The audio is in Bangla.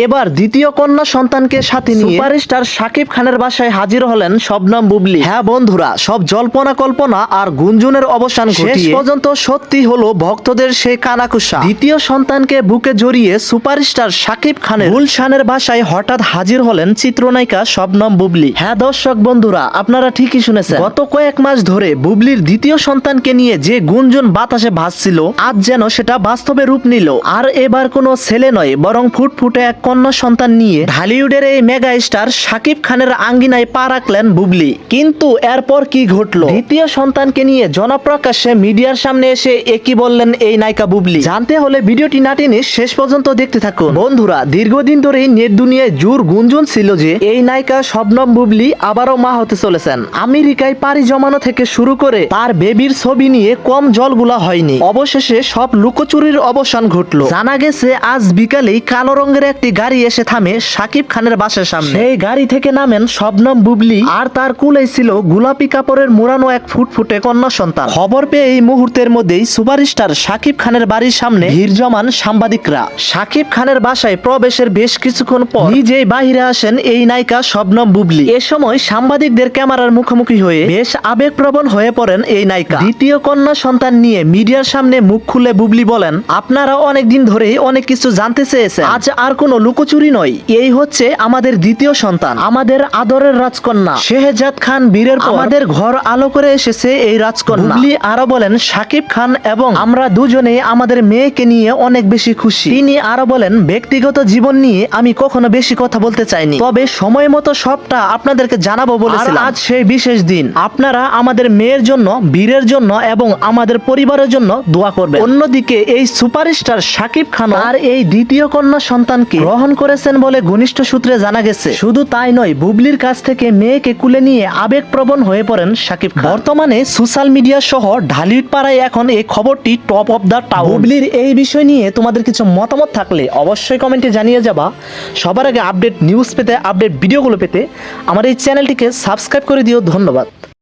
এবার দ্বিতীয় কন্যা সন্তানকে সাথে নিয়ে সুপারস্টার শাকিব খানের বাসায় হাজির হলেন শবনম বুবলী। হ্যাঁ বন্ধুরা, সব জল্পনা কল্পনা আর গুঞ্জনের অবসান ঘটিয়ে শেষ পর্যন্ত সত্যি হলো ভক্তদের সেই কানাকুশা। দ্বিতীয় সন্তানকে বুকে জড়িয়ে সুপারস্টার শাকিব খানের গুলশানের বাসায় হঠাৎ হাজির হলেন চিত্রনায়িকা শবনম বুবলী। হ্যাঁ দর্শক বন্ধুরা, আপনারা ঠিকই শুনেছেন, গত কয়েক মাস ধরে বুবলীর দ্বিতীয় সন্তানকে নিয়ে যে গুঞ্জন বাতাসে ভাসছিল, আজ যেন সেটা বাস্তবে রূপ নিল। আর এবার কোনো ছেলে নয়, বরং ফুটফুটে এক কন্যা সন্তান নিয়ে ঢালিউডের এই মেগা স্টার শাকিব খানের আঙ্গিনায় পা রাখলেন বুবলী। কিন্তু এরপর কি ঘটলো? দ্বিতীয় সন্তানকে নিয়ে জনপ্রকাশ্যে মিডিয়ার সামনে এসে একই বললেন এই নায়িকা বুবলী। জানতে হলে ভিডিওটি না টেনে শেষ পর্যন্ত দেখতে থাকুন। বন্ধুরা, দীর্ঘদিন ধরেই নেট দুনিয়ায় জোর গুঞ্জন ছিল যে এই নায়িকা শবনম বুবলী আবারও মা হতে চলেছেন। আমেরিকায় পাড়ি জমানো থেকে শুরু করে তার বেবির ছবি নিয়ে কম জলগুলা হয়নি। অবশেষে সব লুকোচুরির অবসান ঘটলো। জানা গেছে আজ বিকালেই কালো রঙের একটি গাড়ি এসে থামে শাকিব খানের বাসার সামনে। সেই গাড়ি থেকে নামেন শবনম বুবলী, আর তার কুলে ছিল গোলাপি কাপড়ের মোড়ানো এক ফুটফুটে কন্যা সন্তান। খবর পেয়ে এই মুহূর্তের মধ্যেই সুপারস্টার শাকিব খানের বাড়ির সামনে ভিড় জমান সাংবাদিকরা। শাকিব খানের বাসায় প্রবেশের বেশ কিছুক্ষণ পর নিজেই বাহিরে আসেন এই নায়িকা শবনম বুবলী। এ সময় সাংবাদিকদের ক্যামেরার মুখোমুখি হয়ে বেশ আবেগপ্রবণ হয়ে পড়েন এই নায়িকা। দ্বিতীয় কন্যা সন্তান নিয়ে মিডিয়ার সামনে মুখ খুলে বুবলী বলেন, আপনারা অনেকদিন ধরেই অনেক কিছু জানতে চেয়েছেন, আজ আর কোনো লুকোচুরি নয়। এই হচ্ছে আমাদের দ্বিতীয় সন্তান, আমাদের আদরের রাজকন্যা শেহজাদ খান বীরের পর আমাদের ঘর আলো করে এসেছে এই রাজকন্যা। বুবলী আরো বলেন, শাকিব খান এবং আমরা দুজনে আমাদের মেয়েকে নিয়ে অনেক বেশি খুশি। তিনি আরো বলেন, ব্যক্তিগত জীবন নিয়ে আমি কখনো বেশি কথা বলতে চাইনি, তবে সময় মতো সবটা আপনাদেরকে জানাবো বলেছিলাম। আজ সেই বিশেষ দিন, আপনারা আমাদের মেয়ের জন্য, বীরের জন্য এবং আমাদের পরিবারের জন্য দোয়া করবেন। অন্যদিকে এই সুপারস্টার শাকিব খান আর এই দ্বিতীয় কন্যা সন্তানকে গ্রহণ করেছেন বলে ঘনিষ্ঠ সূত্রে জানা গেছে। শুধু তাই নয়, বুবলীর কাছ থেকে মেয়েকে কুলে নিয়ে আবেগপ্রবণ হয়ে পড়েন শাকিব খান। বর্তমানে সোশ্যাল মিডিয়া সহ ঢালিউড পাড়ায় এখন এই খবরটি টপ অফ দ্য টাউন। বুবলীর এই বিষয় নিয়ে তোমাদের কিছু মতামত থাকলে অবশ্যই কমেন্টে জানিয়ে যাবা। সবার আগে আপডেট নিউজ পেতে, আপডেট ভিডিওগুলো পেতে আমার এই চ্যানেলটিকে সাবস্ক্রাইব করে দিও। ধন্যবাদ।